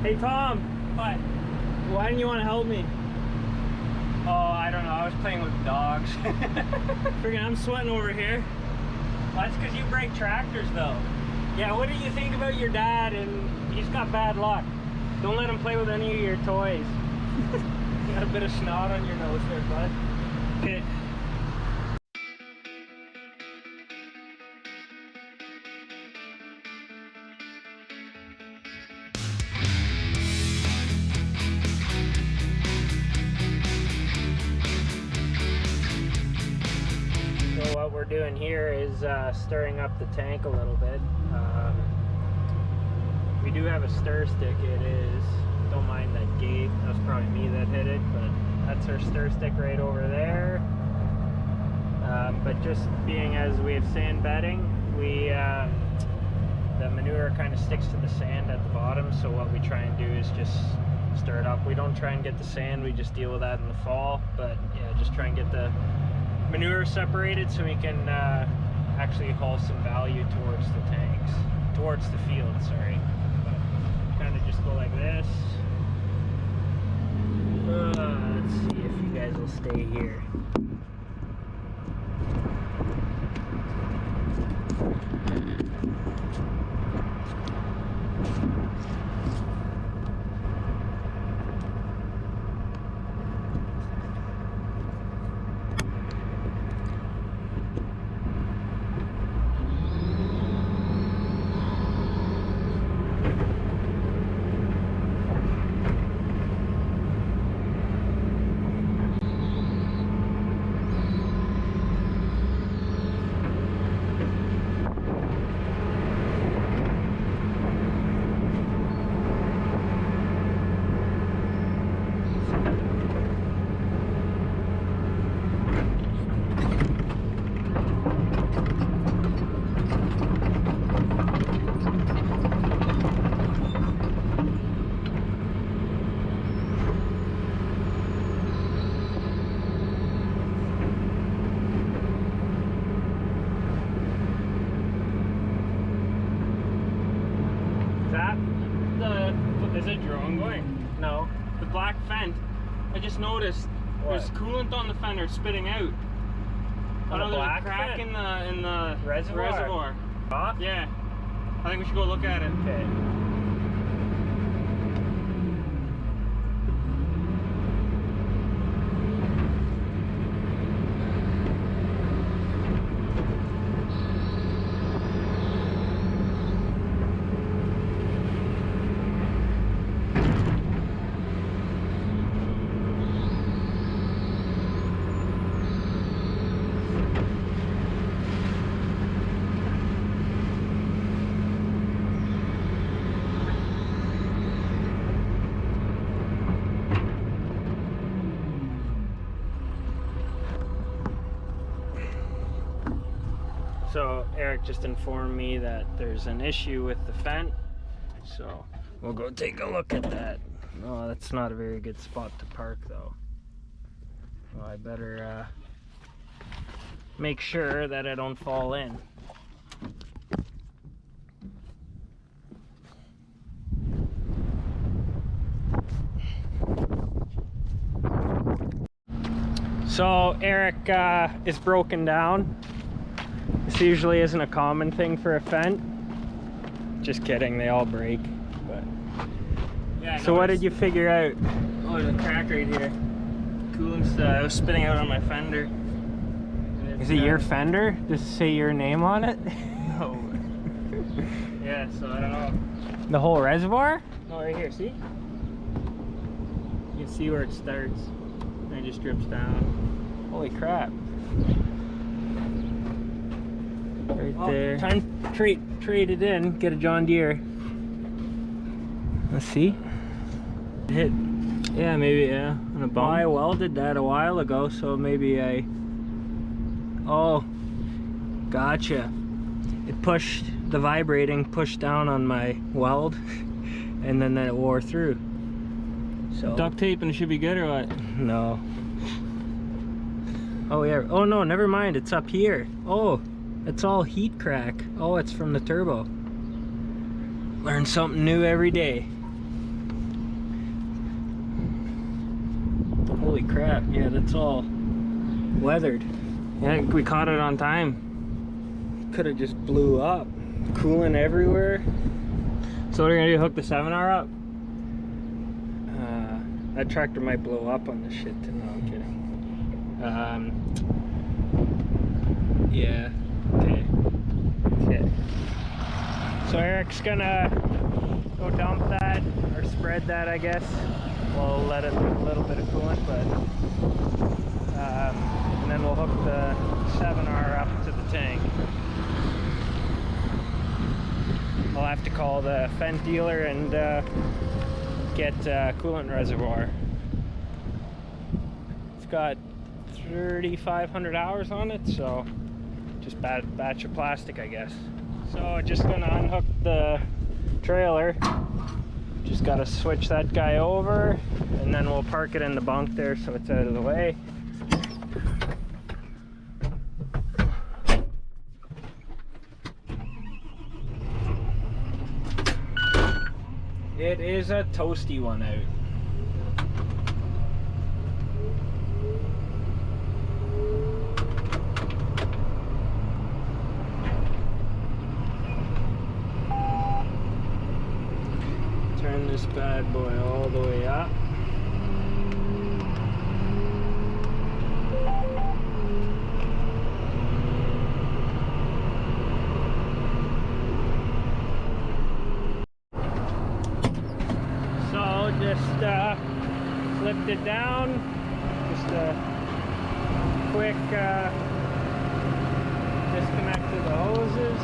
Hey Tom, What? why didn't you want to help me? Oh, I don't know. I was playing with dogs. Freaking, I'm sweating over here. Well, that's because you break tractors, though. Yeah, what do you think about your dad? And he's got bad luck. Don't let him play with any of your toys. You got a bit of snot on your nose there, bud. Okay. So what we're doing here is stirring up the tank a little bit. We do have a stir stick. It is, don't mind that gate, that was probably me that hit it, but that's our stir stick right over there. But just being as we have sand bedding, the manure kind of sticks to the sand at the bottom, so what we try and do is just stir it up. We don't try and get the sand, we just deal with that in the fall, but yeah, just try and get the manure separated so we can actually haul some value towards the tanks, towards the field, sorry. But kind of just go like this. Let's see if you guys will stay here. Is it drone going? No, the black vent. I just noticed there's coolant on the fender spitting out. On the there's black a crack vent? in the Reservoir? Off? Yeah, I think we should go look at it. Okay. So Eric just informed me that there's an issue with the vent, so we'll go take a look at that. Oh, that's not a very good spot to park though. Well, I better make sure that I don't fall in. So Eric is broken down. This usually isn't a common thing for a Fendt. Just kidding, they all break. But Yeah. so what did you figure out? Oh, there's a crack right here. Coolant's I was spitting out on my fender. Is it your fender? Does it say your name on it? No. Yeah, so I don't know. The whole reservoir? No, right here, see? You can see where it starts. And it just drips down. Holy crap. Right Oh, there. Time to trade it in, get a John Deere. Let's see. Hit. Yeah, maybe, yeah. On a bump. I welded that a while ago, so maybe I... Oh, gotcha. It pushed, the vibrating pushed down on my weld, and then it wore through. So Duct tape and it should be good or what? no. Oh yeah. Oh no, never mind. It's up here. Oh, it's all heat crack. Oh, it's from the turbo. Learn something new every day. Holy crap, yeah, that's all weathered. Yeah, we caught it on time. Could have just blew up. Coolant everywhere. So what are we gonna do, hook the 7R up? That tractor might blow up on this shit too. No, I'm kidding. Yeah, okay. So Eric's gonna go dump that, or spread that, I guess. We'll let it leak a little bit of coolant, but and then we'll hook the 7R up to the tank. I'll have to call the Fendt dealer and get coolant reservoir. It's got 3,500 hours on it, so just batch of plastic, I guess. So just gonna unhook the trailer. Just gotta switch that guy over, and then we'll park it in the bunk there so it's out of the way. It is a toasty one out. Turn this bad boy all the way up. Just flipped it down, just a quick disconnect to the hoses.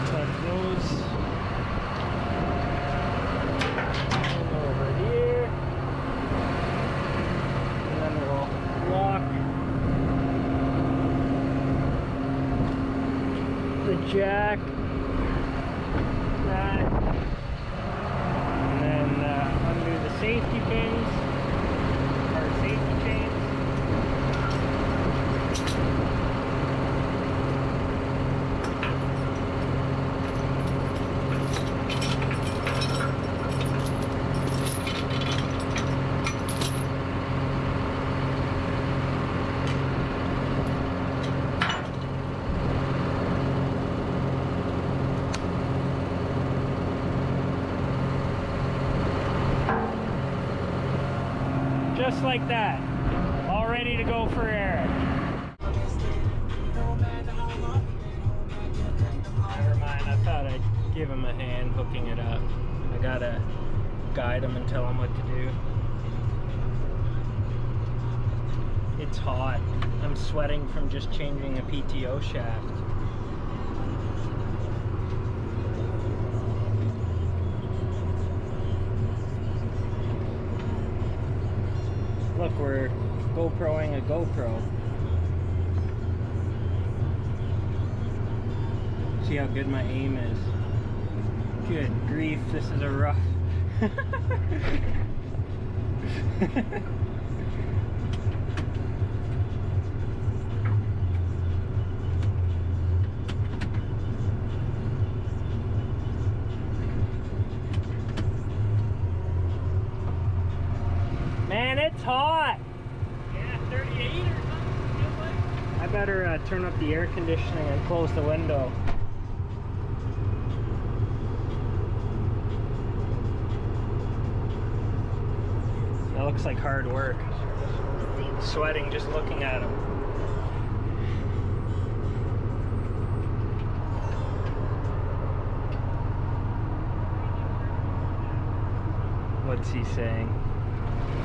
Tuck those over here, and then we'll lock the jack, that, and then undo the safety pins, or safety chains. Just like that, all ready to go for Eric. Never mind, I thought I'd give him a hand hooking it up. I gotta guide him and tell him what to do. It's hot. I'm sweating from just changing a PTO shaft. Look, we're GoProing a GoPro. See how good my aim is. Good grief, this is a rough. Man, it's hot! Yeah, 38 or something, feels like. I better turn up the air conditioning and close the window. That looks like hard work. Sweating just looking at him. What's he saying?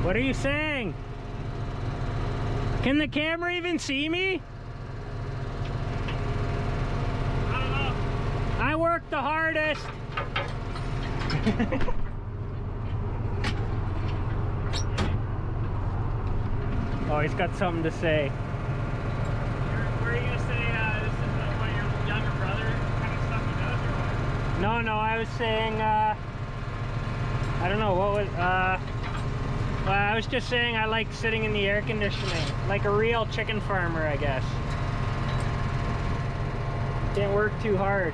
What are you saying? Can the camera even see me? I don't know. I worked the hardest. Oh, he's got something to say. Were you gonna say this is what your younger brother kind of stuff he does, or what? No, I was saying, I don't know, what was, well, I was just saying I like sitting in the air conditioning, like a real chicken farmer, I guess. Can't work too hard.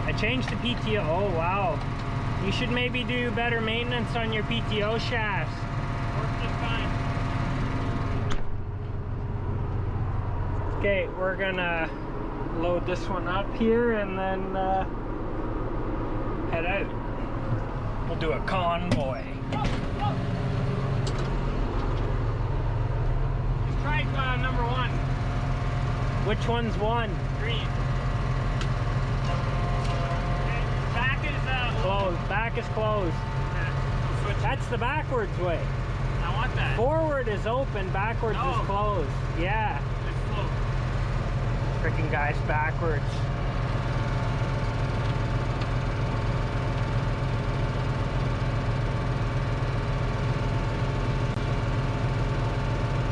I changed the PTO. Oh wow. You should maybe do better maintenance on your PTO shafts. Works just fine. Okay, we're gonna load this one up here and then head out. We'll do a convoy. Just try number 1. Which one's one? Green. Okay. Back is Closed. Back is closed. Yeah. Switch. That's the backwards way. I want that. Forward is open, backwards Oh. is closed. Yeah. It's slow. Freaking guys backwards.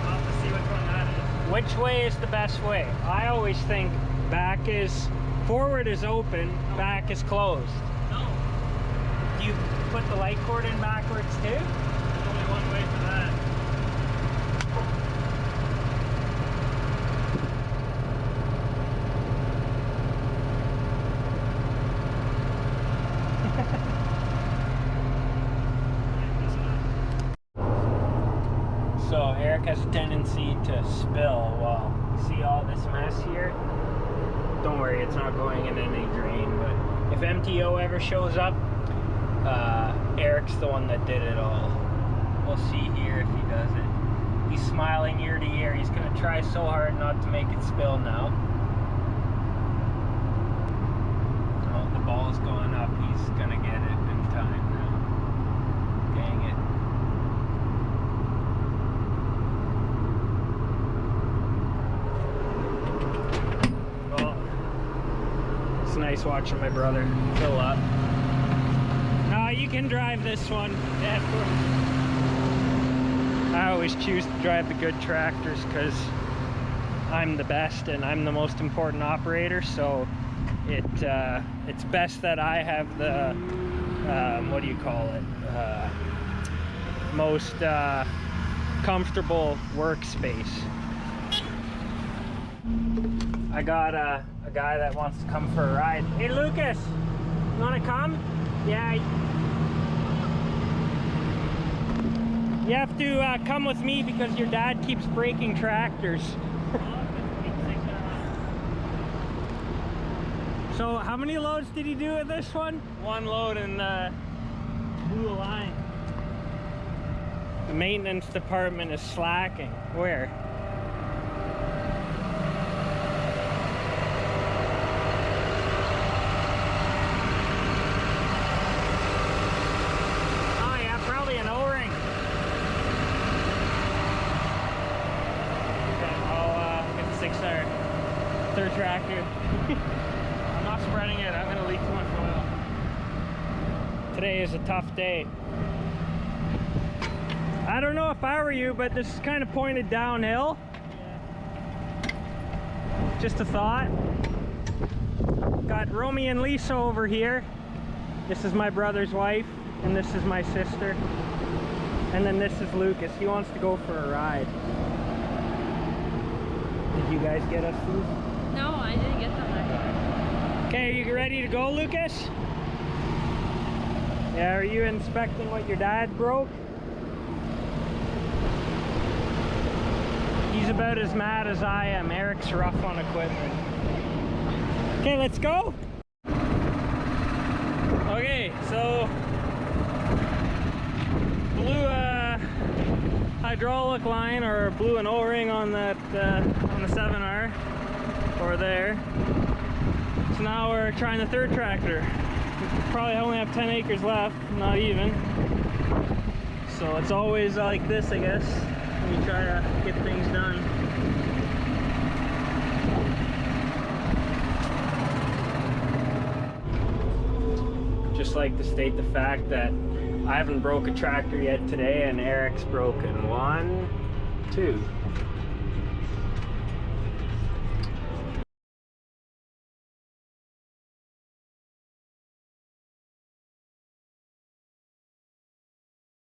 I'll have to see which one that is. Which way is the best way? I always think forward is open, back is closed. No. Do you put the light cord in backwards too? There's only one way for that. So Eric has a tendency to spill. Well, you see all this mess here? Don't worry, it's not going in any drain, but if MTO ever shows up, Eric's the one that did it all. We'll see here if he does it. He's smiling ear to ear. He's gonna try so hard not to make it spill now. Oh, the ball's going up. He's gonna get it in time now. Dang it. Well, it's nice watching my brother fill up. No, you can drive this one. Yeah, of course. I always choose to drive the good tractors because I'm the best and I'm the most important operator, so it's best that I have the what do you call it, most comfortable workspace. I got a guy that wants to come for a ride. Hey Lucas, you want to come? Yeah. You have to come with me because your dad keeps breaking tractors. So how many loads did he do with this one? One load and blew a line. The maintenance department is slacking. Where? Oh yeah, probably an O-ring. Okay, I'll get the 6-tire third tractor. I'm not spreading it. I'm gonna leak too much oil. Today is a tough day. I don't know if I were you, but this is kind of pointed downhill. Yeah. Just a thought. Got Romy and Lisa over here. This is my brother's wife, and this is my sister. And then this is Lucas. He wants to go for a ride. Did you guys get us food? No, I didn't get them actually. Okay, are you ready to go, Lucas? Yeah, are you inspecting what your dad broke? He's about as mad as I am. Eric's rough on equipment. Okay, let's go. Okay, so blew a hydraulic line, or blew an O-ring on that on the 7R over there. So now we're trying the third tractor. We probably only have 10 acres left, not even. So it's always like this, I guess, when you try to get things done. Just like to state the fact that I haven't broke a tractor yet today, and Eric's broken 1, 2.